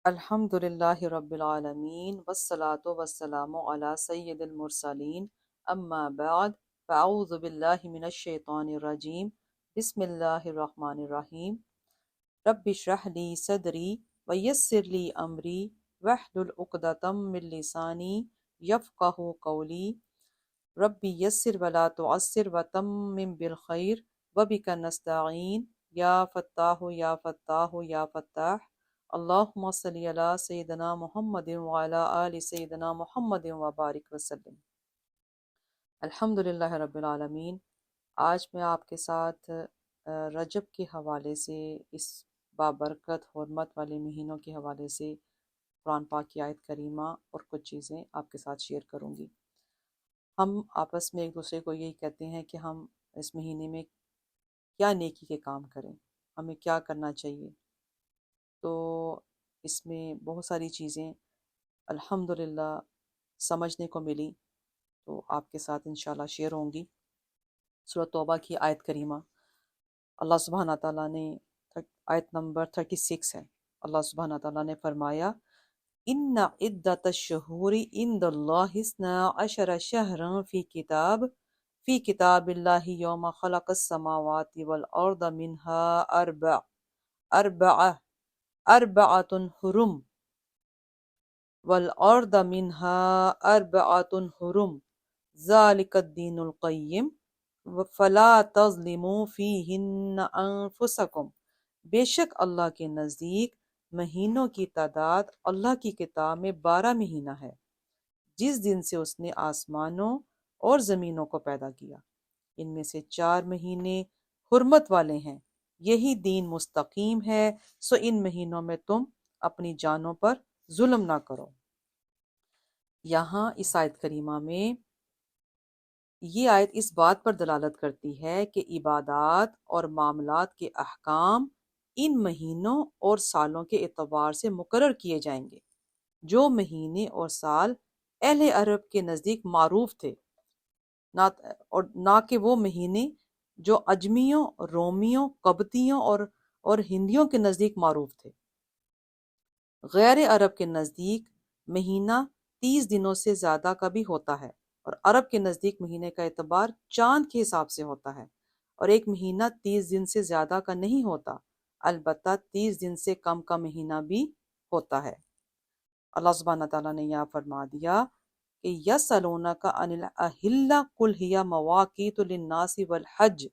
الحمد للہ رب العالمین والصلاة والسلام علی سید المرسلین اما بعد فاعوذ باللہ من الشیطان الرجیم بسم اللہ الرحمن الرحیم رب اشرح لی صدری ویسر لی امری واحلل عقدۃ من لسانی یفقہوا قولی رب یسر ولا تعسر وتمم بالخیر وبک نستعین یا فتاح یا فتاح یا فتاح اللہم صلی علی سیدنا محمد وعلی آل سیدنا محمد وبارک وسلم۔ الحمدللہ رب العالمین۔ آج میں آپ کے ساتھ رجب کے حوالے سے، اس بابرکت حرمت والے مہینوں کے حوالے سے قرآن پاک کی آیت کریمہ اور کچھ چیزیں آپ کے ساتھ شیئر کروں گی۔ ہم آپس میں ایک دوسرے کو یہی کہتے ہیں کہ ہم اس مہینے میں کیا نیکی کے کام کریں، ہمیں کیا کرنا چاہیے۔ تو اس میں بہت ساری چیزیں الحمدللہ سمجھنے کو ملی، تو آپ کے ساتھ انشاءاللہ شیئر ہوں گی۔ سورۃ توبہ کی آیت کریمہ، اللہ سبحانہ تعالیٰ نے آیت نمبر 36 ہے، اللہ سبحانہ تعالیٰ نے فرمایا ان عدۃ الشہور عند اللہ 12 شہرا فی کتاب اللہ یوم خلق السماوات والارض منها اربعۃ حرم والارض منها اربعۃ حرم ذالک الدین القیم فلا تظلموا فیہن انفسکم۔ بے شک اللہ کے نزدیک مہینوں کی تعداد اللہ کی کتاب میں 12 مہینہ ہے، جس دن سے اس نے آسمانوں اور زمینوں کو پیدا کیا، ان میں سے 4 مہینے حرمت والے ہیں، یہی دین مستقیم ہے، سو ان مہینوں میں تم اپنی جانوں پر ظلم نہ کرو۔ یہاں اس آیت کریمہ میں یہ آیت اس بات پر دلالت کرتی ہے کہ عبادات اور معاملات کے احکام ان مہینوں اور سالوں کے اعتبار سے مقرر کیے جائیں گے، جو مہینے اور سال اہل عرب کے نزدیک معروف تھے، نہ کہ وہ مہینے جو عجمیوں، رومیوں، قبطیوں اور ہندیوں کے نزدیک معروف تھے۔ غیر عرب کے نزدیک مہینہ 30 دنوں سے زیادہ کا بھی ہوتا ہے، اور عرب کے نزدیک مہینے کا اعتبار چاند کے حساب سے ہوتا ہے، اور ایک مہینہ 30 دن سے زیادہ کا نہیں ہوتا، البتہ 30 دن سے کم کا مہینہ بھی ہوتا ہے۔ اللہ سبحانہ تعالیٰ نے یہاں فرما دیا کہ یسألونک عن الأہلہ قل ہی مواقیت للناس والحج،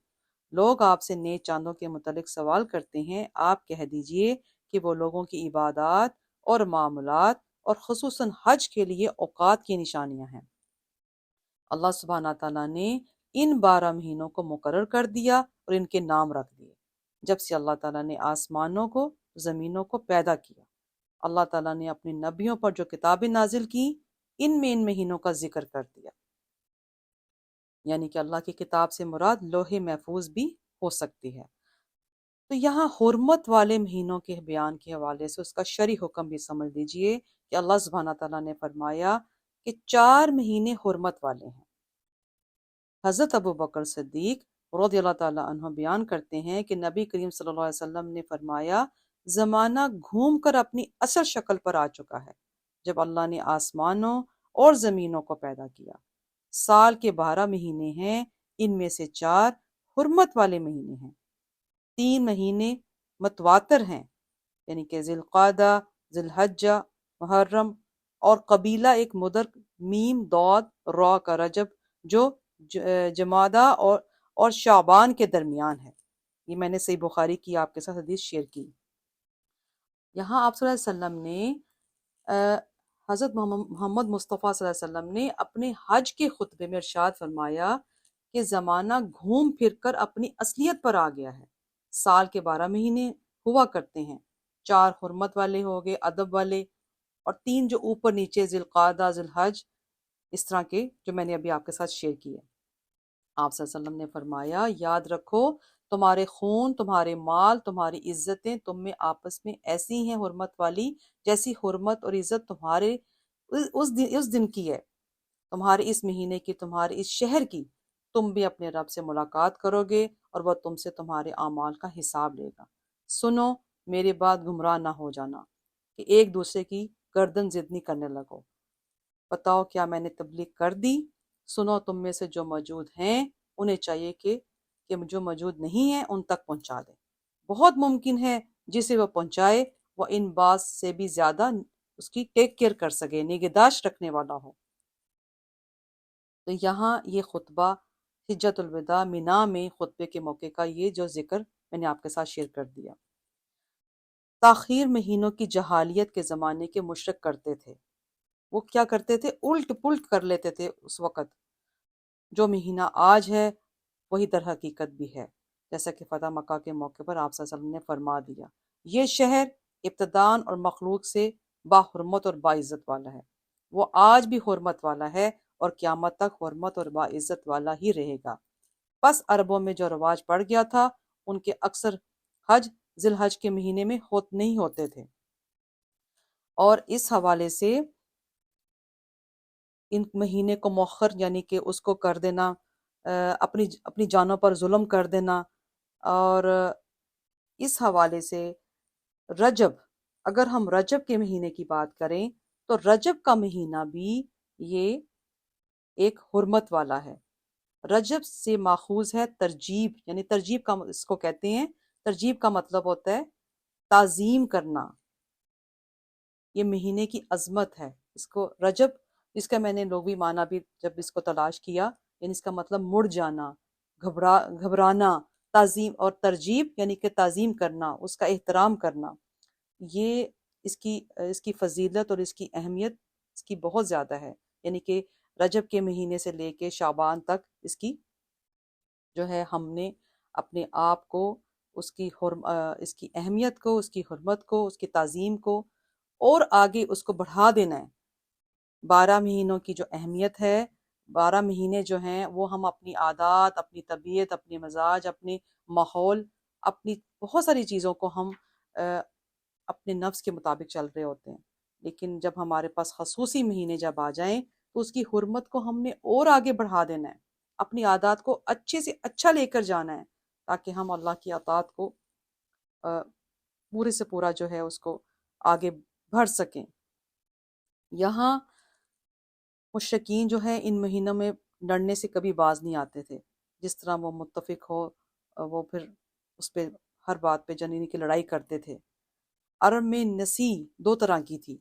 لوگ آپ سے نیک چاندوں کے متعلق سوال کرتے ہیں، آپ کہہ دیجئے کہ وہ لوگوں کی عبادات اور معاملات اور خصوصاً حج کے لیے اوقات کی نشانیاں ہیں۔ اللہ سبحانہ تعالیٰ نے ان 12 مہینوں کو مقرر کر دیا اور ان کے نام رکھ دیے۔ جب سے اللہ تعالیٰ نے آسمانوں کو، زمینوں کو پیدا کیا، اللہ تعالیٰ نے اپنے نبیوں پر جو کتابیں نازل کی، ان میں ان مہینوں کا ذکر کر دیا، یعنی کہ اللہ کی کتاب سے مراد لوح محفوظ بھی ہو سکتی ہے۔ تو یہاں حرمت والے مہینوں کے بیان کے حوالے سے اس کا شرعی حکم بھی سمجھ لیجئے کہ اللہ سبحانہ تعالیٰ نے فرمایا کہ 4 مہینے حرمت والے ہیں۔ حضرت ابو بکر صدیق رضی اللہ تعالیٰ عنہ بیان کرتے ہیں کہ نبی کریم صلی اللہ علیہ وسلم نے فرمایا زمانہ گھوم کر اپنی اصل شکل پر آ چکا ہے، جب اللہ نے آسمانوں اور زمینوں کو پیدا کیا۔ سال کے 12 مہینے ہیں، ان میں سے 4 حرمت والے مہینے ہیں، 3 مہینے متواتر ہیں، یعنی کہ ذی القعدہ، ذی الحجہ، محرم، اور قبیلہ ایک مدر میم ضاد را کا رجب جو جمادہ اور شعبان کے درمیان ہے۔ یہ میں نے صحیح بخاری کی آپ کے ساتھ حدیث شیئر کی۔ یہاں آپ صلی اللہ علیہ وسلم نے حضرت محمد مصطفیٰ صلی اللہ علیہ وسلم نے اپنے حج کے خطبے میں ارشاد فرمایا کہ زمانہ گھوم پھر کر اپنی اصلیت پر آ گیا ہے۔ سال کے 12 مہینے ہوا کرتے ہیں، 4 حرمت والے ہو گئے، ادب والے، اور 3 جو اوپر نیچے ذی القعدہ، ذی الحج، اس طرح کے جو میں نے ابھی آپ کے ساتھ شیئر کیے۔ آپ صلی اللہ علیہ وسلم نے فرمایا یاد رکھو تمہارے خون، تمہارے مال، تمہاری عزتیں تم میں آپس میں ایسی ہیں حرمت والی جیسی حرمت اور عزت تمہارے اس دن کی ہے، تمہارے اس مہینے کی، تمہارے اس شہر کی۔ تم بھی اپنے رب سے ملاقات کرو گے اور وہ تم سے تمہارے اعمال کا حساب لے گا۔ سنو میرے بعد گمراہ نہ ہو جانا۔ کہ ایک دوسرے کی گردن زدنی کرنے لگو۔ بتاؤ کیا میں نے تبلیغ کر دی؟ سنو تم میں سے جو موجود ہیں انہیں چاہیے کہ جو موجود نہیں ہیں ان تک پہنچا دیں۔ بہت ممکن ہے جسے وہ پہنچائے وہ ان بات سے بھی زیادہ اس کی ٹیک کیئر کر سکے، نگہداشت رکھنے والا ہو۔ تو یہاں یہ خطبہ حجت الوداع مینا میں خطبے کے موقع کا یہ جو ذکر میں نے آپ کے ساتھ شیئر کر دیا۔ تاخیر مہینوں کی جہالیت کے زمانے کے مشرک کرتے تھے۔ وہ کیا کرتے تھے؟ الٹ پلٹ کر لیتے تھے۔ اس وقت جو مہینہ آج ہے وہی در حقیقت بھی ہے، جیسا کہ فتح مکہ کے موقع پر آپ صلی اللہ علیہ وسلم نے فرما دیا، یہ شہر ابتداءً اور مخلوق سے باحرمت اور باعزت والا ہے۔ وہ آج بھی حرمت والا ہے اور قیامت تک حرمت اور باعزت والا ہی رہے گا۔ پس عربوں میں جو رواج پڑ گیا تھا ان کے اکثر حج ذی الحج کے مہینے میں نہیں ہوتے تھے، اور اس حوالے سے ان مہینے کو مؤخر یعنی کہ اس کو کر دینا، اپنی جانوں پر ظلم کر دینا۔ اور اس حوالے سے رجب، اگر ہم رجب کے مہینے کی بات کریں تو رجب کا مہینہ بھی یہ ایک حرمت والا ہے۔ رجب سے ماخوذ ہے ترجیب، یعنی ترجیب کا اس کو کہتے ہیں، ترجیب کا مطلب ہوتا ہے تعظیم کرنا، یہ مہینے کی عظمت ہے۔ اس کو رجب، اس کا میں نے لغوی معنی بھی جب اس کو تلاش کیا، یعنی اس کا مطلب مڑ جانا، گھبرانا، تعظیم، اور ترجیب یعنی کہ تعظیم کرنا، اس کا احترام کرنا۔ یہ اس کی فضیلت اور اس کی اہمیت اس کی بہت زیادہ ہے، یعنی کہ رجب کے مہینے سے لے کے شعبان تک اس کی جو ہے ہم نے اپنے آپ کو اس کی اہمیت کو، اس کی حرمت کو، اس کی تعظیم کو اور آگے اس کو بڑھا دینا ہے۔ 12 مہینوں کی جو اہمیت ہے، 12 مہینے جو ہیں وہ ہم اپنی عادات، اپنی طبیعت، اپنی مزاج، اپنے ماحول، اپنی بہت ساری چیزوں کو ہم اپنے نفس کے مطابق چل رہے ہوتے ہیں، لیکن جب ہمارے پاس خصوصی مہینے جب آ جائیں تو اس کی حرمت کو ہم نے اور آگے بڑھا دینا ہے، اپنی عادات کو اچھے سے اچھا لے کر جانا ہے، تاکہ ہم اللہ کی اطاعت کو پورے سے پورا جو ہے اس کو آگے بڑھ سکیں۔ یہاں مشرکین جو ہیں ان مہینوں میں لڑنے سے کبھی باز نہیں آتے تھے، جس طرح وہ متفق ہو وہ پھر اس پہ ہر بات پہ جنینی کی لڑائی کرتے تھے۔ عرب میں نسی 2 طرح کی تھی۔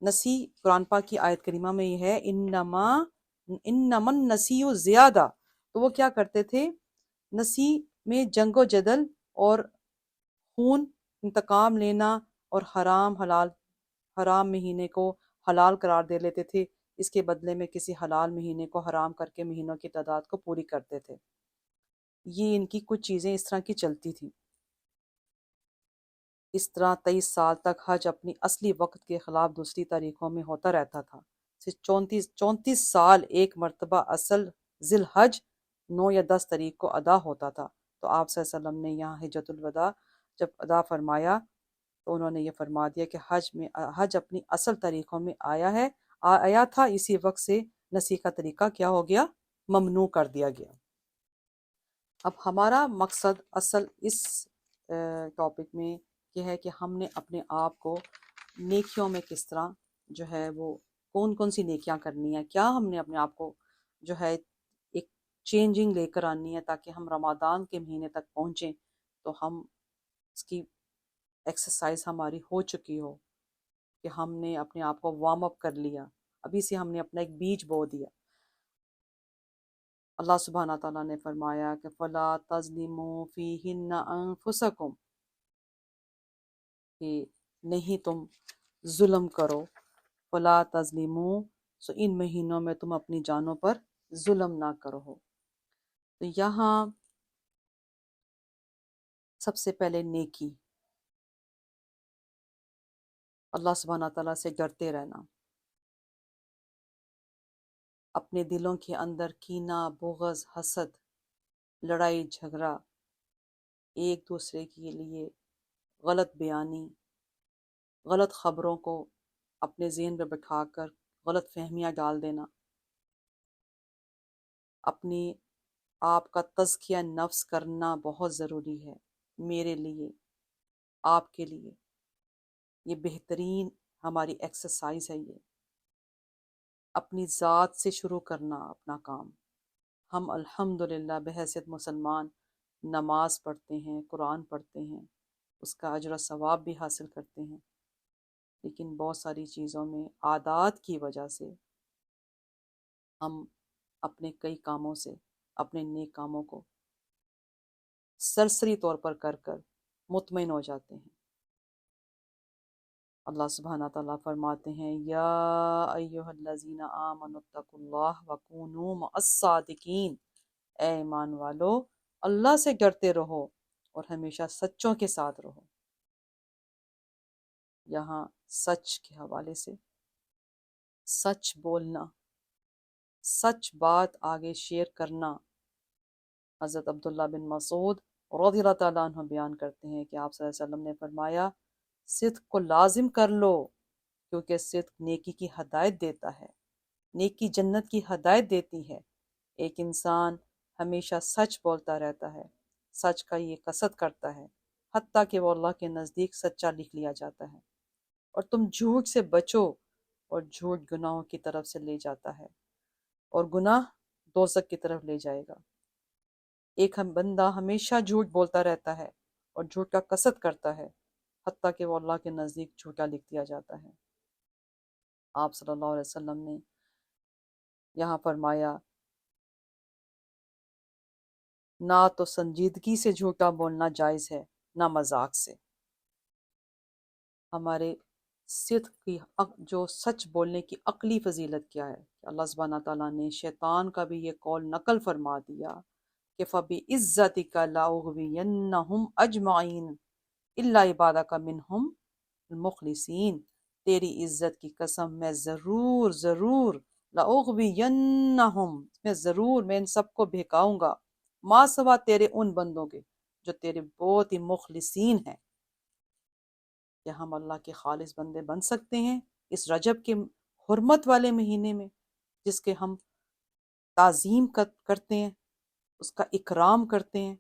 نسی قرآن پاک کی آیت کریمہ میں یہ ہے انما النسی زیادہ، تو وہ کیا کرتے تھے؟ نسی میں جنگ و جدل اور خون، انتقام لینا، اور حرام مہینے کو حلال قرار دے لیتے تھے، اس کے بدلے میں کسی حلال مہینے کو حرام کر کے مہینوں کی تعداد کو پوری کرتے تھے۔ یہ ان کی کچھ چیزیں اس طرح کی چلتی تھیں۔ اس طرح 23 سال تک حج اپنی اصلی وقت کے خلاف دوسری تاریخوں میں ہوتا رہتا تھا۔ صرف 34 سال ایک مرتبہ اصل ذی الحج 9 یا 10 تاریخ کو ادا ہوتا تھا۔ تو آپ صلی اللہ علیہ وسلم نے یہاں حجت الوداع جب ادا فرمایا تو انہوں نے یہ فرما دیا کہ حج اپنی اصل تاریخوں میں آیا تھا، اسی وقت سے نسی کا طریقہ کیا ہو گیا؟ ممنوع کر دیا گیا۔ اب ہمارا مقصد اصل اس ٹاپک میں یہ ہے کہ ہم نے اپنے آپ کو نیکیوں میں کس طرح جو ہے وہ کون سی نیکیاں کرنی ہے، کیا ہم نے اپنے آپ کو جو ہے ایک چینجنگ لے کر آنی ہے، تاکہ ہم رمضان کے مہینے تک پہنچیں تو ہم اس کی ایکسرسائز ہماری ہو چکی ہو کہ ہم نے اپنے آپ کو وارم اپ کر لیا، ابھی سے ہم نے اپنا ایک بیج بو دیا۔ اللہ سبحانہ تعالیٰ نے فرمایا کہ فَلَا تَظْلِمُوا فِيهِنَّ أَنفُسَكُمْ، کہ نہیں تم ظلم کرو، فَلَا تَظْلِمُوا، سو ان مہینوں میں تم اپنی جانوں پر ظلم نہ کرو۔ تو یہاں سب سے پہلے نیکی، اللہ سبحانہ تعالیٰ سے ڈرتے رہنا، اپنے دلوں کے اندر کینہ، بغض، حسد، لڑائی جھگڑا، ایک دوسرے کے لیے غلط بیانی، غلط خبروں کو اپنے ذہن میں بٹھا کر غلط فہمیاں ڈال دینا، اپنی آپ کا تزکیہ نفس کرنا بہت ضروری ہے، میرے لیے، آپ کے لیے۔ یہ بہترین ہماری ایکسرسائز ہے، یہ اپنی ذات سے شروع کرنا اپنا کام۔ ہم الحمدللہ بحیثیت مسلمان نماز پڑھتے ہیں، قرآن پڑھتے ہیں، اس کا اجر و ثواب بھی حاصل کرتے ہیں، لیکن بہت ساری چیزوں میں عادات کی وجہ سے ہم اپنے کئی کاموں سے، اپنے نیک کاموں کو سرسری طور پر کر کر مطمئن ہو جاتے ہیں۔ اللہ سبحانہ تعالیٰ فرماتے ہیں یا ایہا الذین آمنوا اتقوا اللہ وکونوا مع الصادقین، اے ایمان والو اللہ سے ڈرتے رہو اور ہمیشہ سچوں کے ساتھ رہو۔ یہاں سچ کے حوالے سے سچ بولنا، سچ بات آگے شیئر کرنا، حضرت عبداللہ بن مسعود رضی اللہ تعالیٰ عنہ بیان کرتے ہیں کہ آپ صلی اللہ علیہ وسلم نے فرمایا صدق کو لازم کر لو، کیونکہ صدق نیکی کی ہدایت دیتا ہے، نیکی جنت کی ہدایت دیتی ہے۔ ایک انسان ہمیشہ سچ بولتا رہتا ہے، سچ کا یہ قصد کرتا ہے، حتیٰ کہ وہ اللہ کے نزدیک سچا لکھ لیا جاتا ہے۔ اور تم جھوٹ سے بچو، اور جھوٹ گناہوں کی طرف سے لے جاتا ہے، اور گناہ دوزخ کی طرف لے جائے گا۔ ایک بندہ ہمیشہ جھوٹ بولتا رہتا ہے اور جھوٹ کا قصد کرتا ہے، حتیٰ کہ وہ اللہ کے نزدیک جھوٹا لکھ دیا جاتا ہے۔ آپ صلی اللہ علیہ وسلم نے یہاں فرمایا نہ تو سنجیدگی سے جھوٹا بولنا جائز ہے، نہ مذاق سے۔ ہمارے صدق کی جو سچ بولنے کی عقلی فضیلت کیا ہے کہ اللہ سبحانہ تعالیٰ نے شیطان کا بھی یہ قول نقل فرما دیا کہ فَبِعِزَّتِكَ لَأُغْوِيَنَّهُمْ أَجْمَعِينَ إِلَّا عِبَادَكَ مِنْهُمْ الْمُخْلِصِينَ، تیری عزت کی قسم میں ضرور لَأُغْوِيَنَّهُمْ، میں ان سب کو بہکاؤں گا، ما سوا تیرے ان بندوں کے جو تیرے بہت ہی مخلصین ہیں۔ کہ ہم اللہ کے خالص بندے بن سکتے ہیں اس رجب کے حرمت والے مہینے میں، جس کے ہم تعظیم کرتے ہیں، اس کا اکرام کرتے ہیں،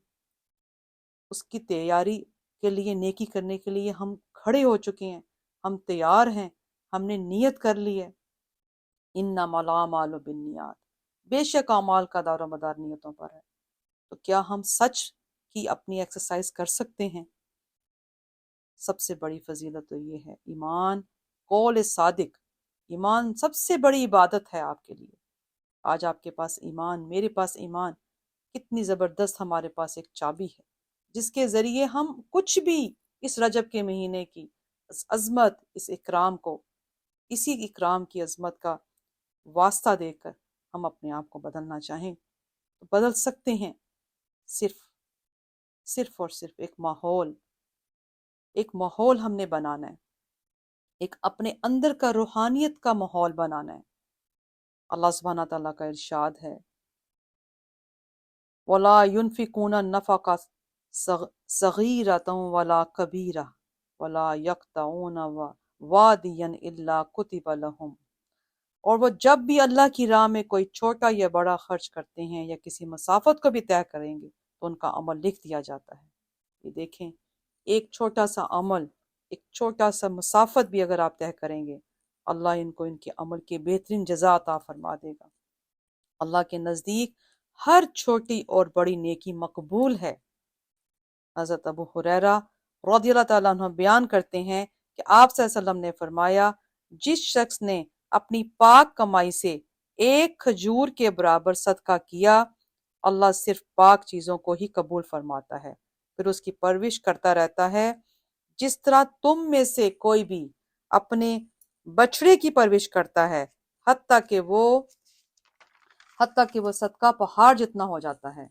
اس کی تیاری کے لیے، نیکی کرنے کے لیے ہم کھڑے ہو چکے ہیں، ہم تیار ہیں، ہم نے نیت کر لی ہے۔ انما الاعمال بالنیات، بے شک اعمال کا دار و مدار نیتوں پر ہے۔ تو کیا ہم سچ کی اپنی ایکسرسائز کر سکتے ہیں؟ سب سے بڑی فضیلت تو یہ ہے ایمان، قول صادق۔ ایمان سب سے بڑی عبادت ہے آپ کے لیے۔ آج آپ کے پاس ایمان، میرے پاس ایمان، کتنی زبردست ہمارے پاس ایک چابی ہے جس کے ذریعے ہم کچھ بھی اس رجب کے مہینے کی اس عظمت، اس اکرام کو، اسی اکرام کی عظمت کا واسطہ دے کر ہم اپنے آپ کو بدلنا چاہیں تو بدل سکتے ہیں۔ صرف اور صرف ایک ماحول ہم نے بنانا ہے، ایک اپنے اندر کا روحانیت کا ماحول بنانا ہے۔ اللہ سبحانہ تعالیٰ کا ارشاد ہے وَلَا يُنْفِقُونَ نَفَقَةً صَغِيرَةً وَلَا كَبِيرَةً وَلَا يَقْطَعُونَ وَادِيًا إِلَّا كُتِبَ لَهُمْ، اور وہ جب بھی اللہ کی راہ میں کوئی چھوٹا یا بڑا خرچ کرتے ہیں یا کسی مسافت کو بھی طے کریں گے تو ان کا عمل لکھ دیا جاتا ہے۔ یہ دیکھیں، ایک چھوٹا سا عمل، ایک چھوٹا سا مسافت بھی اگر آپ طے کریں گے، اللہ ان کو ان کے عمل کی بہترین جزا عطا فرما دے گا۔ اللہ کے نزدیک ہر چھوٹی اور بڑی نیکی مقبول ہے۔ حضرت ابو ہریرہ رضی اللہ تعالیٰ عنہ بیان کرتے ہیں کہ آپ صلی اللہ علیہ وسلم نے فرمایا جس شخص نے اپنی پاک کمائی سے ایک کھجور کے برابر صدقہ کیا، اللہ صرف پاک چیزوں کو ہی قبول فرماتا ہے، پھر اس کی پرورش کرتا رہتا ہے، جس طرح تم میں سے کوئی بھی اپنے بچڑے کی پرورش کرتا ہے حتیٰ کہ وہ صدقہ پہاڑ جتنا ہو جاتا ہے۔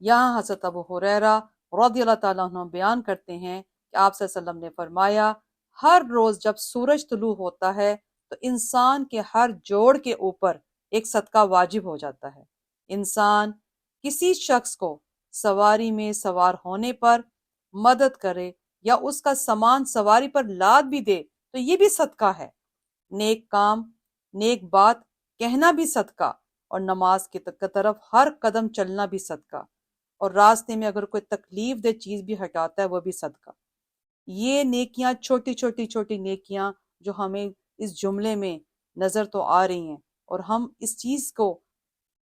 یہاں حضرت ابو ہریرہ رضی اللہ تعالیٰ عنہ بیان کرتے ہیں کہ آپ صلی اللہ علیہ وسلم نے فرمایا ہر روز جب سورج طلوع ہوتا ہے تو انسان کے ہر جوڑ کے اوپر ایک صدقہ واجب ہو جاتا ہے۔ انسان کسی شخص کو سواری میں سوار ہونے پر مدد کرے یا اس کا سامان سواری پر لاد بھی دے تو یہ بھی صدقہ ہے۔ نیک کام، نیک بات کہنا بھی صدقہ، اور نماز کی طرف ہر قدم چلنا بھی صدقہ، اور راستے میں اگر کوئی تکلیف دہ چیز بھی ہٹاتا ہے وہ بھی صدقہ۔ یہ نیکیاں چھوٹی چھوٹی چھوٹی نیکیاں جو ہمیں اس جملے میں نظر تو آ رہی ہیں، اور ہم اس چیز کو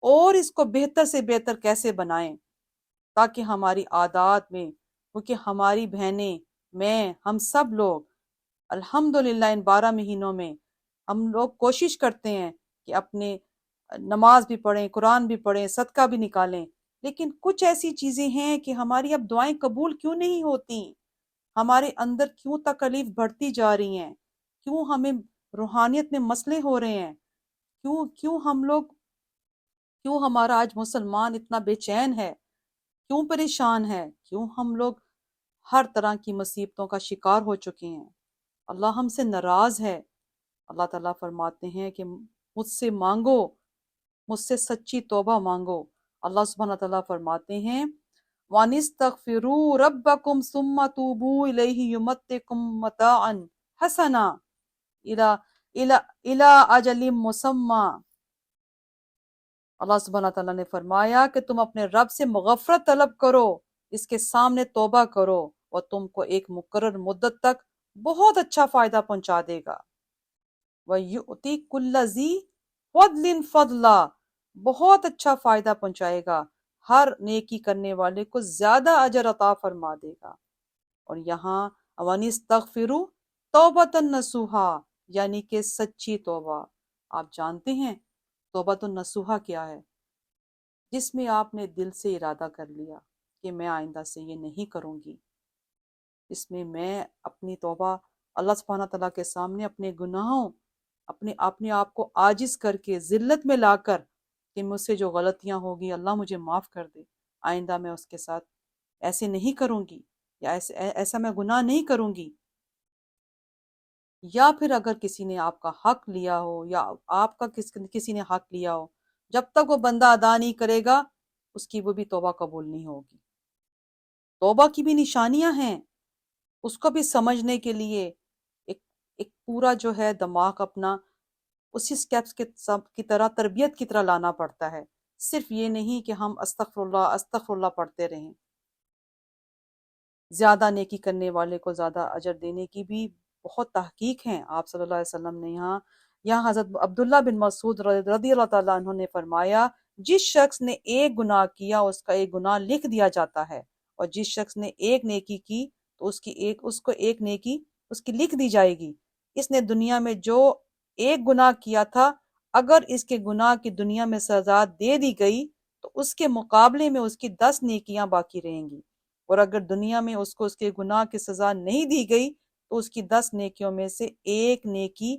اور اس کو بہتر سے بہتر کیسے بنائیں تاکہ ہماری عادات میں، کیونکہ ہماری بہنیں، میں، ہم سب لوگ الحمدللہ ان 12 مہینوں میں ہم لوگ کوشش کرتے ہیں کہ اپنے نماز بھی پڑھیں، قرآن بھی پڑھیں، صدقہ بھی نکالیں، لیکن کچھ ایسی چیزیں ہیں کہ ہماری اب دعائیں قبول کیوں نہیں ہوتی، ہمارے اندر کیوں تکلیف بڑھتی جا رہی ہیں، کیوں ہمیں روحانیت میں مسئلے ہو رہے ہیں، کیوں ہم لوگ، کیوں ہمارا آج مسلمان اتنا بے چین ہے، کیوں پریشان ہے، کیوں ہم لوگ ہر طرح کی مصیبتوں کا شکار ہو چکے ہیں۔ اللہ ہم سے ناراض ہے۔ اللہ تعالیٰ فرماتے ہیں کہ مجھ سے مانگو، مجھ سے سچی توبہ مانگو۔ اللہ سبحانہ تعالیٰ فرماتے ہیں وَانِسْتَغْفِرُوا رَبَّكُمْ ثُمَّ تُوبُوا إِلَيْهِ يُمَتِّعْكُمْ مَتَاعًا حَسَنًا إِلَى أَجَلٍ مُّسَمًّى۔ اللہ سبحانہ تعالیٰ نے فرمایا کہ تم اپنے رب سے مغفرت طلب کرو، اس کے سامنے توبہ کرو، اور تم کو ایک مقرر مدت تک بہت اچھا فائدہ پہنچا دے گا۔ وَيُؤْتِي كُلَّ ذِي فَضْلٍ فَضْلًا، بہت اچھا فائدہ پہنچائے گا، ہر نیکی کرنے والے کو زیادہ اجر عطا فرما دے گا۔ اور یہاں وَانِسْتَغْفِرُوا تَوْبَةً نَصُوحًا، یعنی کہ سچی توبہ۔ آپ جانتے ہیں توبۃ النصوحہ کیا ہے؟ جس میں آپ نے دل سے ارادہ کر لیا کہ میں آئندہ سے یہ نہیں کروں گی، اس میں میں اپنی توبہ اللہ سبحانہ تعالیٰ کے سامنے اپنے گناہوں، اپنے آپ کو عاجز کر کے ذلت میں لا کر کہ مجھ سے جو غلطیاں ہوگی اللہ مجھے معاف کر دے، آئندہ میں اس کے ساتھ ایسے نہیں کروں گی، یا ایسا میں گناہ نہیں کروں گی۔ یا پھر اگر کسی نے آپ کا حق لیا ہو، یا آپ کا کسی نے حق لیا ہو، جب تک وہ بندہ ادا نہیں کرے گا اس کی وہ بھی توبہ قبول نہیں ہوگی۔ توبہ کی بھی نشانیاں ہیں، اس کو بھی سمجھنے کے لیے ایک پورا جو ہے دماغ اپنا اسی سٹیپس کی طرح، تربیت کی طرح لانا پڑتا ہے، صرف یہ نہیں کہ ہم استغفر اللہ استغفر اللہ پڑھتے رہیں۔ زیادہ نیکی کرنے والے کو زیادہ اجر دینے کی بھی بہت تحقیق ہیں۔ آپ صلی اللہ علیہ وسلم نے یہاں حضرت عبداللہ بن مسعود رضی اللہ تعالیٰ عنہ نے فرمایا، جس شخص نے ایک گناہ کیا اس کا ایک گناہ لکھ دیا جاتا ہے، اور جس شخص نے ایک نیکی کی تو اس کو ایک نیکی اس کی لکھ دی جائے گی۔ اس نے دنیا میں جو ایک گناہ کیا تھا، اگر اس کے گناہ کی دنیا میں سزا دے دی گئی تو اس کے مقابلے میں اس کی 10 نیکیاں باقی رہیں گی، اور اگر دنیا میں اس کو اس کے گناہ کی سزا نہیں دی گئی تو اس کی 10 نیکیوں میں سے ایک نیکی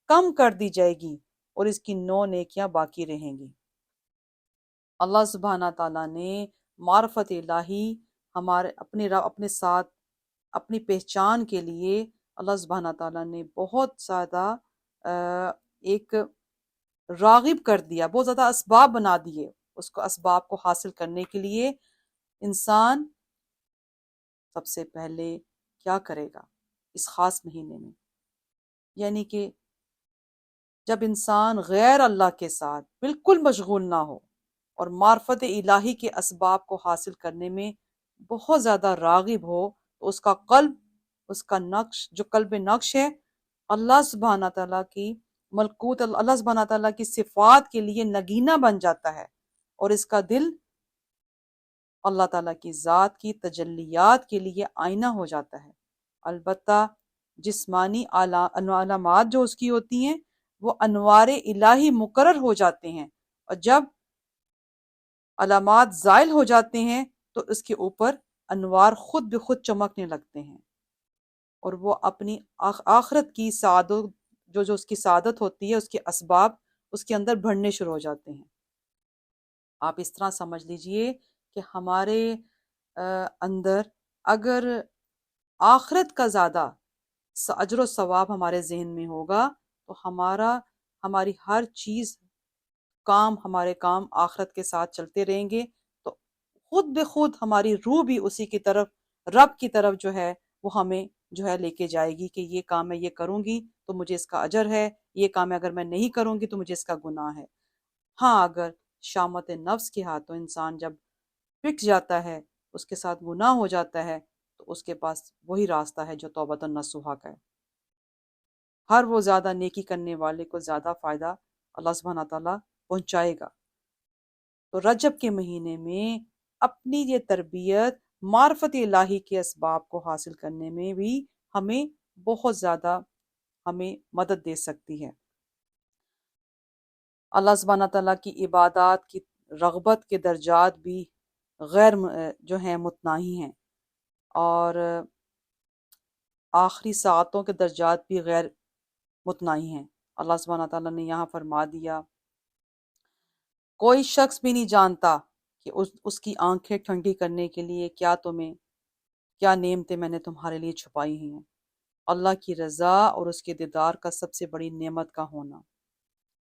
کم کر دی جائے گی، اور اس کی 9 نیکیاں باقی رہیں گی۔ اللہ سبحانہ تعالیٰ نے معرفت الہی ہمارے اپنے ساتھ اپنی پہچان کے لیے اللہ سبحانہ تعالیٰ نے بہت زیادہ ایک راغب کر دیا، بہت زیادہ اسباب بنا دیے۔ اس کو اسباب کو حاصل کرنے کے لیے انسان سب سے پہلے کیا کرے گا اس خاص مہینے میں؟ یعنی کہ جب انسان غیر اللہ کے ساتھ بالکل مشغول نہ ہو اور معرفت الہی کے اسباب کو حاصل کرنے میں بہت زیادہ راغب ہو، تو اس کا قلب، اس کا نقش، جو قلب نقش ہے، اللہ سبحانہ تعالیٰ کی ملکوت، اللہ سبحانہ تعالیٰ کی صفات کے لیے نگینہ بن جاتا ہے، اور اس کا دل اللہ تعالیٰ کی ذات کی تجلیات کے لیے آئینہ ہو جاتا ہے۔ البتہ جسمانی علامات جو اس کی ہوتی ہیں وہ انوار الہی مقرر ہو جاتے ہیں، اور جب علامات زائل ہو جاتے ہیں تو اس کے اوپر انوار خود بخود چمکنے لگتے ہیں، اور وہ اپنی آخرت کی سعادت، جو اس کی سعادت ہوتی ہے، اس کے اسباب اس کے اندر بڑھنے شروع ہو جاتے ہیں۔ آپ اس طرح سمجھ لیجئے کہ ہمارے اندر اگر آخرت کا زیادہ اجر و ثواب ہمارے ذہن میں ہوگا تو ہماری ہر چیز، ہمارے کام آخرت کے ساتھ چلتے رہیں گے، تو خود بخود ہماری روح بھی اسی کی طرف، رب کی طرف جو ہے وہ ہمیں جو ہے لے کے جائے گی کہ یہ کام میں یہ کروں گی تو مجھے اس کا اجر ہے، یہ کام اگر میں نہیں کروں گی تو مجھے اس کا گناہ ہے۔ ہاں، اگر شامت نفس کے ہاتھوں انسان جب پک جاتا ہے، اس کے ساتھ گناہ ہو جاتا ہے، تو اس کے پاس وہی راستہ ہے جو توبۃ النصوحہ کا ہے۔ ہر وہ زیادہ نیکی کرنے والے کو زیادہ فائدہ اللہ سبحانہ تعالیٰ پہنچائے گا۔ تو رجب کے مہینے میں اپنی یہ تربیت معرفت الہی کے اسباب کو حاصل کرنے میں بھی ہمیں بہت زیادہ ہمیں مدد دے سکتی ہے۔ اللہ سبحانہ تعالیٰ کی عبادات کی رغبت کے درجات بھی جو ہیں متناہی ہیں، اور آخری ساعتوں کے درجات بھی غیر متناہی ہیں۔ اللہ سبحانہ تعالیٰ نے یہاں فرما دیا، کوئی شخص بھی نہیں جانتا کہ اس کی آنکھیں ٹھنڈی کرنے کے لیے کیا نعمتیں میں نے تمہارے لیے چھپائی ہیں۔ اللہ کی رضا اور اس کے دیدار کا سب سے بڑی نعمت کا ہونا۔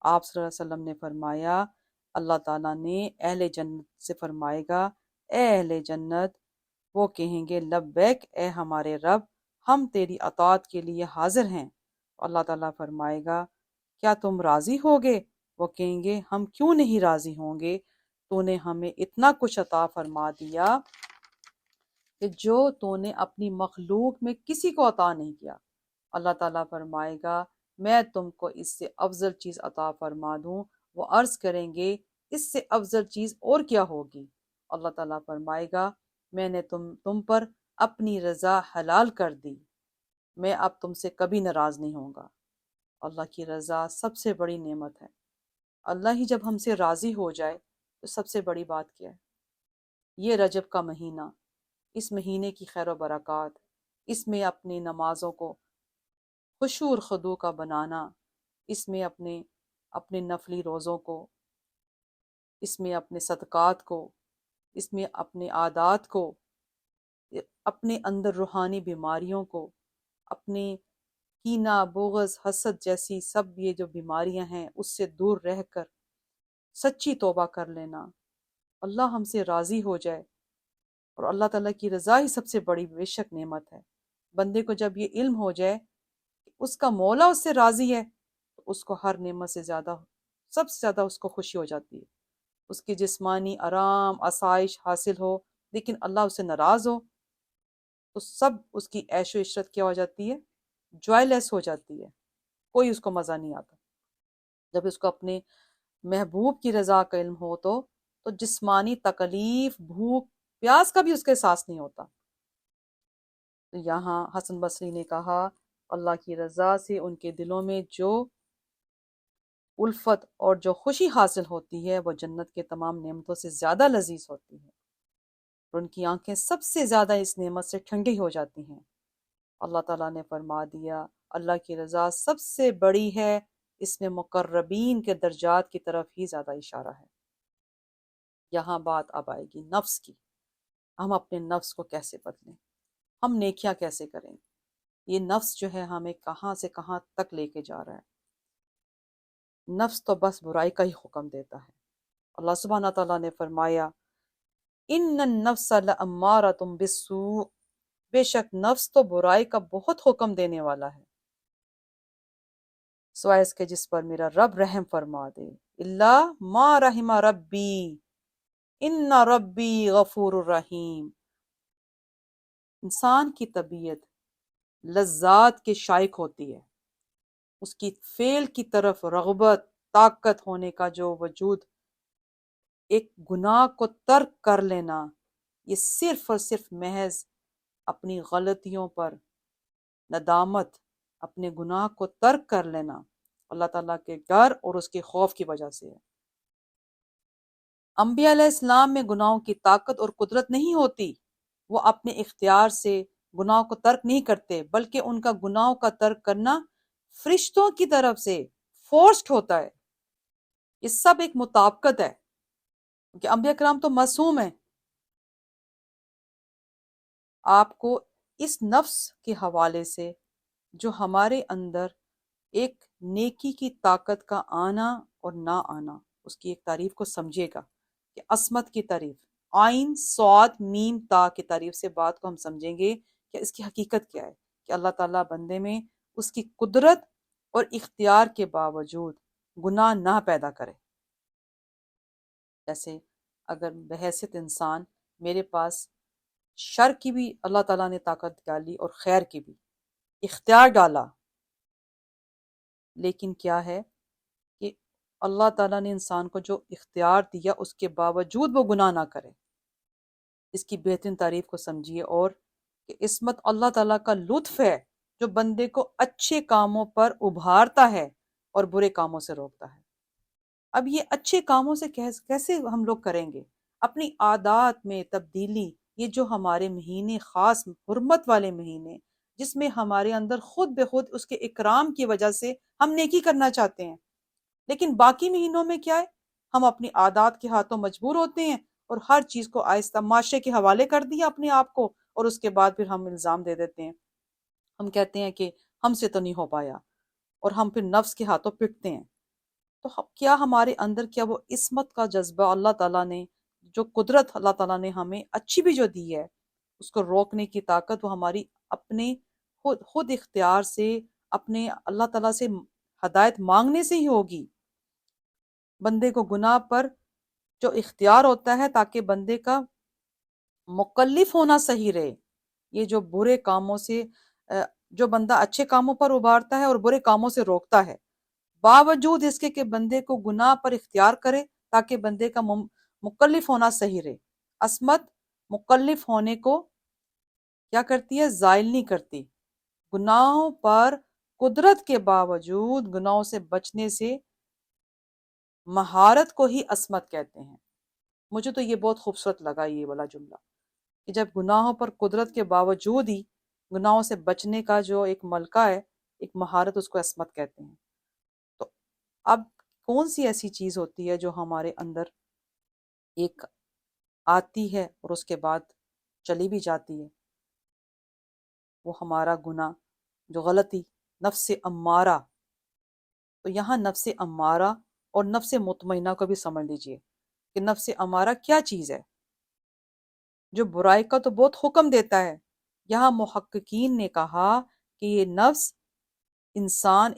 آپ صلی اللہ علیہ وسلم نے فرمایا، اللہ تعالیٰ نے اہل جنت سے فرمائے گا، اے اہل جنت، وہ کہیں گے لبیک اے ہمارے رب، ہم تیری اطاعت کے لیے حاضر ہیں۔ اللہ تعالیٰ فرمائے گا، کیا تم راضی ہوگے؟ وہ کہیں گے ہم کیوں نہیں راضی ہوں گے، تو نے ہمیں اتنا کچھ عطا فرما دیا کہ جو تو نے اپنی مخلوق میں کسی کو عطا نہیں کیا۔ اللہ تعالیٰ فرمائے گا، میں تم کو اس سے افضل چیز عطا فرما دوں۔ وہ عرض کریں گے اس سے افضل چیز اور کیا ہوگی؟ اللہ تعالیٰ فرمائے گا، میں نے تم پر اپنی رضا حلال کر دی، میں اب تم سے کبھی ناراض نہیں ہوں گا۔ اللہ کی رضا سب سے بڑی نعمت ہے۔ اللہ ہی جب ہم سے راضی ہو جائے تو سب سے بڑی بات کیا ہے؟ یہ رجب کا مہینہ، اس مہینے کی خیر و برکات، اس میں اپنی نمازوں کو خشوع اور خضوع کا بنانا، اس میں اپنے نفلی روزوں کو، اس میں اپنے صدقات کو، اس میں اپنے عادات کو، اپنے اندر روحانی بیماریوں کو، اپنے کینہ، بغض، حسد جیسی سب یہ جو بیماریاں ہیں اس سے دور رہ کر سچی توبہ کر لینا، اللہ ہم سے راضی ہو جائے۔ اور اللہ تعالیٰ کی رضا ہی سب سے بڑی بے شک نعمت ہے۔ بندے کو جب یہ علم ہو جائے کہ اس کا مولا اس سے راضی ہے، تو اس کو ہر نعمت سے زیادہ، سب سے زیادہ اس کو خوشی ہو جاتی ہے۔ اس کی جسمانی آرام، آسائش حاصل ہو، لیکن اللہ اس سے ناراض ہو تو سب اس کی عیش و عشرت کیا ہو جاتی ہے؟ جوائے لیس ہو جاتی ہے، کوئی اس کو مزہ نہیں آتا۔ جب اس کو اپنے محبوب کی رضا کا علم ہو تو جسمانی تکلیف، بھوک، پیاس کا بھی اس کے احساس نہیں ہوتا۔ تو یہاں حسن بصری نے کہا، اللہ کی رضا سے ان کے دلوں میں جو الفت اور جو خوشی حاصل ہوتی ہے وہ جنت کے تمام نعمتوں سے زیادہ لذیذ ہوتی ہے، اور ان کی آنکھیں سب سے زیادہ اس نعمت سے ٹھنڈی ہو جاتی ہیں۔ اللہ تعالیٰ نے فرما دیا، اللہ کی رضا سب سے بڑی ہے، اس میں مقربین کے درجات کی طرف ہی زیادہ اشارہ ہے۔ یہاں بات اب آئے گی نفس کی، ہم اپنے نفس کو کیسے بدلیں، ہم نیکیاں کیسے کریں۔ یہ نفس جو ہے ہمیں کہاں سے کہاں تک لے کے جا رہا ہے۔ نفس تو بس برائی کا ہی حکم دیتا ہے۔ اللہ سبحانہ تعالیٰ نے فرمایا، ان النفس لامارۃ بالسوء، بے شک نفس تو برائی کا بہت حکم دینے والا ہے، سوائے اس کے جس پر میرا رب رحم فرما دے۔ اللہ ما رحم ربی ان ربی غفور الرحیم۔ انسان کی طبیعت لذات کے شائق ہوتی ہے، اس کی فعل کی طرف رغبت، طاقت ہونے کا جو وجود، ایک گناہ کو ترک کر لینا، یہ صرف اور صرف محض اپنی غلطیوں پر ندامت، اپنے گناہ کو ترک کر لینا اللہ تعالیٰ کے ڈر اور اس کے خوف کی وجہ سے ہے۔ انبیاء علیہ السلام میں گناہوں کی طاقت اور قدرت نہیں ہوتی، وہ اپنے اختیار سے گناہوں کو ترک نہیں کرتے، بلکہ ان کا گناہوں کا ترک کرنا فرشتوں کی طرف سے فورسڈ ہوتا ہے۔ یہ سب ایک مطابقت ہے، کہ انبیاء کرام تو معصوم ہیں۔ آپ کو اس نفس کے حوالے سے جو ہمارے اندر ایک نیکی کی طاقت کا آنا اور نہ آنا، اس کی ایک تعریف کو سمجھے گا کہ عصمت کی تعریف، عین صاد میم تا کی تعریف سے بات کو ہم سمجھیں گے کہ اس کی حقیقت کیا ہے، کہ اللہ تعالیٰ بندے میں اس کی قدرت اور اختیار کے باوجود گناہ نہ پیدا کرے۔ جیسے اگر بحیثیت انسان میرے پاس شر کی بھی اللہ تعالیٰ نے طاقت ڈالی اور خیر کی بھی اختیار ڈالا، لیکن کیا ہے کہ اللہ تعالیٰ نے انسان کو جو اختیار دیا اس کے باوجود وہ گناہ نہ کرے۔ اس کی بہترین تعریف کو سمجھیے، اور کہ عصمت اللہ تعالیٰ کا لطف ہے جو بندے کو اچھے کاموں پر ابھارتا ہے اور برے کاموں سے روکتا ہے۔ اب یہ اچھے کاموں سے کیسے ہم لوگ کریں گے؟ اپنی عادات میں تبدیلی، یہ جو ہمارے مہینے خاص حرمت والے مہینے جس میں ہمارے اندر خود بخود اس کے اکرام کی وجہ سے ہم نیکی کرنا چاہتے ہیں، لیکن باقی مہینوں میں کیا ہے، ہم اپنی عادات کے ہاتھوں مجبور ہوتے ہیں اور ہر چیز کو آہستہ معاشرے کے حوالے کر دیا اپنے آپ کو، اور اس کے بعد پھر ہم الزام دے دیتے ہیں، ہم کہتے ہیں کہ ہم سے تو نہیں ہو پایا، اور ہم پھر نفس کے ہاتھوں پٹتے ہیں۔ تو کیا ہمارے اندر کیا وہ عصمت کا جذبہ اللہ تعالیٰ نے، جو قدرت اللہ تعالیٰ نے ہمیں اچھی بھی جو دی ہے، اس کو روکنے کی طاقت وہ ہماری اپنے خود اختیار سے، اپنے اللہ تعالیٰ سے ہدایت مانگنے سے ہی ہوگی۔ بندے کو گناہ پر جو اختیار ہوتا ہے تاکہ بندے کا مکلف ہونا صحیح رہے، یہ جو برے کاموں سے جو بندہ اچھے کاموں پر ابھارتا ہے اور برے کاموں سے روکتا ہے، باوجود اس کے کہ بندے کو گناہ پر اختیار کرے تاکہ بندے کا مکلف ہونا صحیح رہے۔ عصمت مکلف ہونے کو کیا کرتی ہے؟ زائل نہیں کرتی۔ گناہوں پر قدرت کے باوجود گناہوں سے بچنے سے مہارت کو ہی عصمت کہتے ہیں۔ مجھے تو یہ بہت خوبصورت لگا یہ والا جملہ، کہ جب گناہوں پر قدرت کے باوجود ہی گناہوں سے بچنے کا جو ایک ملکہ ہے، ایک مہارت، اس کو عصمت کہتے ہیں۔ تو اب کون سی ایسی چیز ہوتی ہے جو ہمارے اندر ایک آتی ہے اور اس کے بعد چلی بھی جاتی ہے؟ وہ ہمارا گناہ، جو غلطی، نفس امارہ۔ تو یہاں نفس امارہ اور نفس مطمئنہ کو بھی سمجھ لیجئے کہ نفس امارہ کیا چیز ہے، جو برائی کا تو بہت حکم دیتا ہے۔ یہاں محققین نے کہا کہ یہ نفس انسان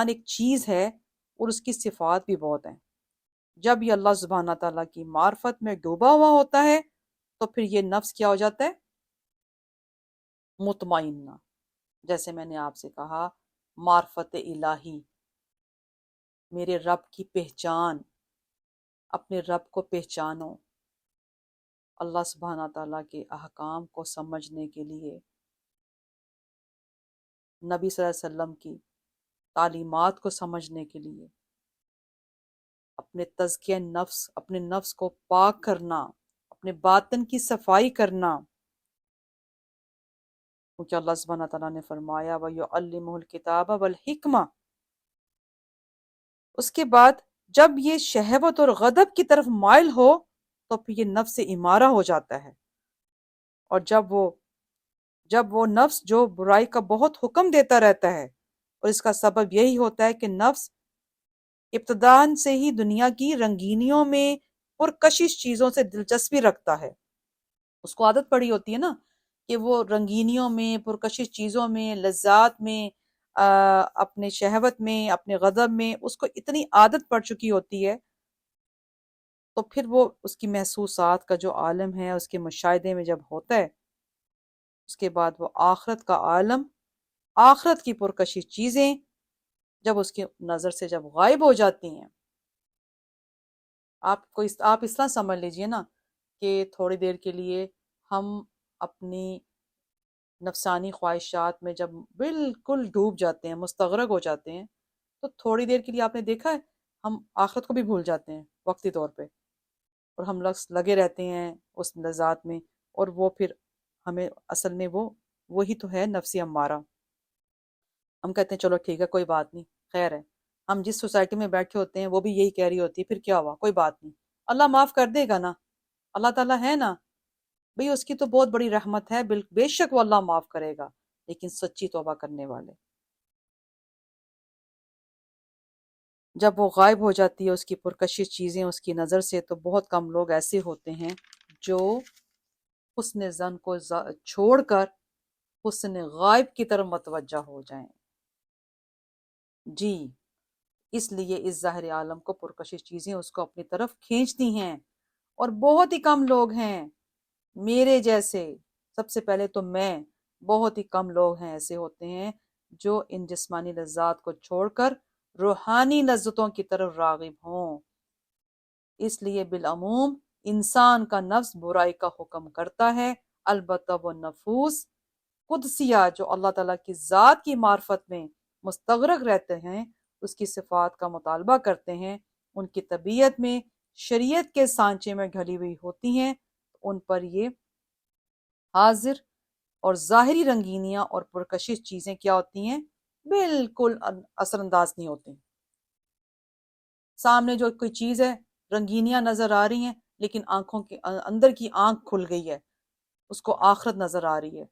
ایک چیز ہے اور اس کی صفات بھی بہت ہیں۔ جب یہ اللہ سبحانہ تعالیٰ کی معرفت میں ڈوبا ہوا ہوتا ہے تو پھر یہ نفس کیا ہو جاتا ہے؟ مطمئنہ۔ جیسے میں نے آپ سے کہا، معرفت الہی، میرے رب کی پہچان، اپنے رب کو پہچانو۔ اللہ سبحانہ تعالیٰ کے احکام کو سمجھنے کے لیے، نبی صلی اللہ علیہ وسلم کی تعلیمات کو سمجھنے کے لیے، اپنے تزکیہ نفس، اپنے نفس کو پاک کرنا، اپنے باطن کی صفائی کرنا، کیونکہ اللہ سبحانہ تعالیٰ نے فرمایا وَيُعَلِّمُهُ الْكِتَابَ وَالْحِکْمَةَ۔ اس کے بعد جب یہ شہوت اور غضب کی طرف مائل ہو تو پھر یہ نفس امارہ ہو جاتا ہے، اور جب وہ نفس جو برائی کا بہت حکم دیتا رہتا ہے، اور اس کا سبب یہی ہوتا ہے کہ نفس ابتداءً سے ہی دنیا کی رنگینیوں میں پرکشش چیزوں سے دلچسپی رکھتا ہے۔ اس کو عادت پڑی ہوتی ہے نا کہ وہ رنگینیوں میں، پرکشش چیزوں میں، لذات میں، اپنے شہوت میں، اپنے غضب میں، اس کو اتنی عادت پڑ چکی ہوتی ہے، تو پھر وہ اس کی محسوسات کا جو عالم ہے، اس کے مشاہدے میں جب ہوتا ہے، اس کے بعد وہ آخرت کا عالم، آخرت کی پرکشش چیزیں جب اس کی نظر سے جب غائب ہو جاتی ہیں، آپ اس طرح سمجھ لیجئے نا کہ تھوڑی دیر کے لیے ہم اپنی نفسانی خواہشات میں جب بالکل ڈوب جاتے ہیں، مستغرق ہو جاتے ہیں، تو تھوڑی دیر کے لیے آپ نے دیکھا ہے ہم آخرت کو بھی بھول جاتے ہیں وقتی طور پہ، اور ہم لگے رہتے ہیں اس لذات میں، اور وہ پھر ہمیں اصل میں وہی تو ہے نفس امارہ۔ ہم کہتے ہیں چلو ٹھیک ہے، کوئی بات نہیں، خیر ہے، ہم جس سوسائٹی میں بیٹھے ہوتے ہیں وہ بھی یہی کہہ رہی ہوتی ہے، پھر کیا ہوا، کوئی بات نہیں، اللہ معاف کر دے گا نا، اللہ تعالیٰ ہے نا، بھئی اس کی تو بہت بڑی رحمت ہے، بے شک وہ اللہ معاف کرے گا۔ لیکن سچی توبہ کرنے والے، جب وہ غائب ہو جاتی ہے اس کی پرکشش چیزیں اس کی نظر سے، تو بہت کم لوگ ایسے ہوتے ہیں جو حسن زن کو چھوڑ کر حسن غائب کی طرف متوجہ ہو جائیں۔ جی، اس لیے اس ظاہر عالم کو پرکشش چیزیں اس کو اپنی طرف کھینچتی ہیں، اور بہت ہی کم لوگ ہیں، میرے جیسے، سب سے پہلے تو میں، بہت ہی کم لوگ ہیں ایسے ہوتے ہیں جو ان جسمانی لذات کو چھوڑ کر روحانی لذتوں کی طرف راغب ہوں۔ اس لیے بالعموم انسان کا نفس برائی کا حکم کرتا ہے، البتہ وہ نفوس قدسیہ جو اللہ تعالیٰ کی ذات کی معرفت میں مستغرق رہتے ہیں، اس کی صفات کا مطالبہ کرتے ہیں، ان کی طبیعت میں شریعت کے سانچے میں ڈھلی ہوئی ہوتی ہیں، ان پر یہ حاضر اور ظاہری رنگینیاں اور پرکشش چیزیں کیا ہوتی ہیں؟ بالکل اثر انداز نہیں ہوتی۔ سامنے جو کوئی چیز ہے، رنگینیاں نظر آ رہی ہیں، لیکن آنکھوں کے اندر کی آنکھ کھل گئی ہے، اس کو آخرت نظر آ رہی ہے،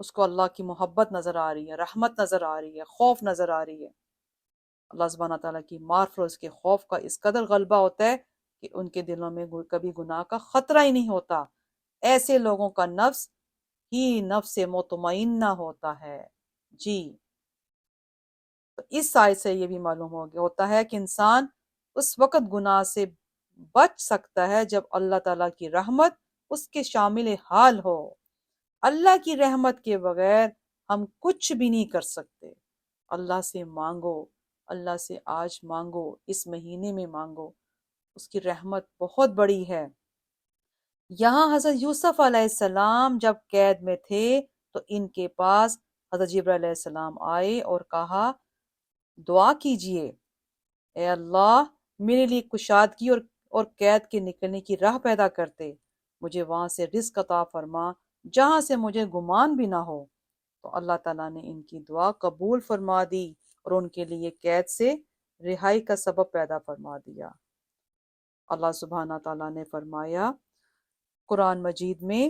اس کو اللہ کی محبت نظر آ رہی ہے، رحمت نظر آ رہی ہے، خوف نظر آ رہی ہے۔ اللہ سبحانہ تعالیٰ کی معرفت اور اس کے خوف کا اس قدر غلبہ ہوتا ہے کہ ان کے دلوں میں کبھی گناہ کا خطرہ ہی نہیں ہوتا۔ ایسے لوگوں کا نفس ہی نفس مطمئنہ ہوتا ہے۔ جی، تو اس آیت سے یہ بھی معلوم ہوتا ہے کہ انسان اس وقت گناہ سے بچ سکتا ہے جب اللہ تعالیٰ کی رحمت اس کے شامل حال ہو۔ اللہ کی رحمت کے بغیر ہم کچھ بھی نہیں کر سکتے۔ اللہ سے مانگو، اللہ سے آج مانگو، اس مہینے میں مانگو، اس کی رحمت بہت بڑی ہے۔ یہاں حضرت یوسف علیہ السلام جب قید میں تھے تو ان کے پاس حضرت جبرائیل علیہ السلام آئے اور کہا دعا کیجئے، اے اللہ میرے لیے کشادگی اور قید کے نکلنے کی راہ پیدا کرتے، مجھے وہاں سے رزق عطا فرما جہاں سے مجھے گمان بھی نہ ہو۔ تو اللہ تعالیٰ نے ان کی دعا قبول فرما دی اور ان کے لیے قید سے رہائی کا سبب پیدا فرما دیا۔ اللہ سبحانہ تعالیٰ نے فرمایا قرآن مجید میں،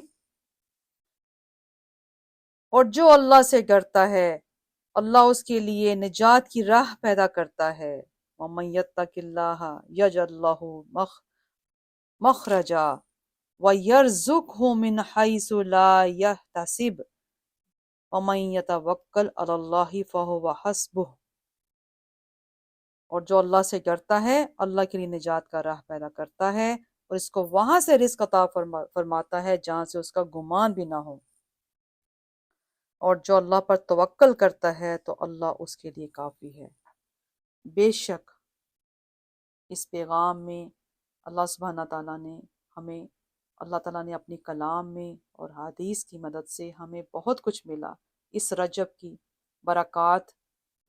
اور جو اللہ سے ڈرتا ہے اللہ اس کے لیے نجات کی راہ پیدا کرتا ہے، وَمَن يَتَّقِ اللَّهَ يَجْعَل لَّهُ مَخْرَجًا وَيَرْزُقْهُ مِنْ حَيْثُ لَا يَحْتَسِبُ وَمَن يَتَوَکَّلْ عَلَى اللَّهِ فَهُوَ حَسْبُهُ۔ اور جو اللہ سے ڈرتا ہے اللہ کے لیے نجات کا راہ پیدا کرتا ہے اور اس کو وہاں سے رزق عطا فرماتا ہے جہاں سے اس کا گمان بھی نہ ہو، اور جو اللہ پر توکل کرتا ہے تو اللہ اس کے لیے کافی ہے۔ بے شک اس پیغام میں اللہ سبحانہ تعالیٰ نے ہمیں، اللہ تعالیٰ نے اپنی کلام میں اور حدیث کی مدد سے ہمیں بہت کچھ ملا۔ اس رجب کی برکات،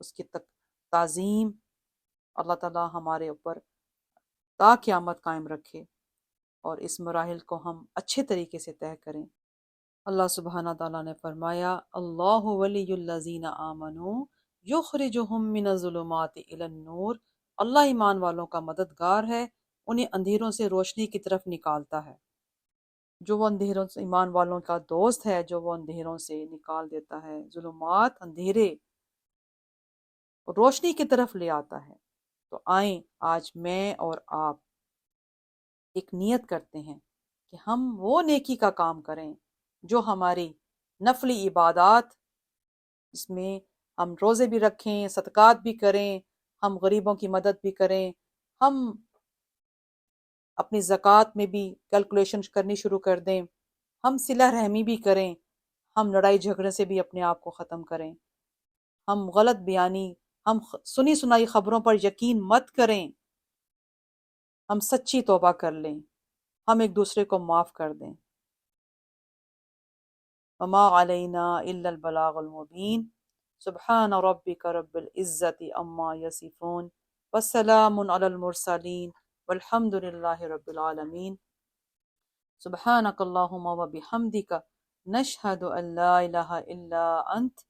اس کی تعظیم اللہ تعالیٰ ہمارے اوپر تا قیامت قائم رکھے اور اس مراحل کو ہم اچھے طریقے سے طے کریں۔ اللہ سبحانہ تعالیٰ نے فرمایا اللہ ولی الذین آمنوا یخرجہم من الظلمات الی النور، اللہ ایمان والوں کا مددگار ہے، انہیں اندھیروں سے روشنی کی طرف نکالتا ہے۔ جو وہ اندھیروں سے، ایمان والوں کا دوست ہے جو وہ اندھیروں سے نکال دیتا ہے، ظلمات اندھیرے روشنی کی طرف لے آتا ہے۔ تو آئیں آج میں اور آپ ایک نیت کرتے ہیں کہ ہم وہ نیکی کا کام کریں جو ہماری نفلی عبادات، اس میں ہم روزے بھی رکھیں، صدقات بھی کریں، ہم غریبوں کی مدد بھی کریں، ہم اپنی زکوٰۃ میں بھی کیلکولیشن کرنی شروع کر دیں، ہم صلہ رحمی بھی کریں، ہم لڑائی جھگڑے سے بھی اپنے آپ کو ختم کریں، ہم غلط بیانی، ہم سنی سنائی خبروں پر یقین مت کریں، ہم سچی توبہ کر لیں، ہم ایک دوسرے کو معاف کر دیں۔ وما علینا الا البلاغ المبین، سبحان ربک رب العزت عما یصفون وسلام علی المرسلین والحمد للہ رب العالمین۔ سبحانک اللہم وبحمدک نشہد ان لا الہ الا انت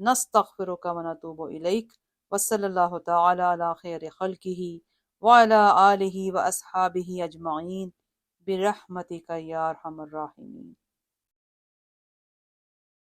نستغفرک ونتوب الیک، وصلی اللہ تعالی علی خیر خلقہ وعلی آلہ واصحابہ اجمعین برحمتک یا ارحم الراحمین۔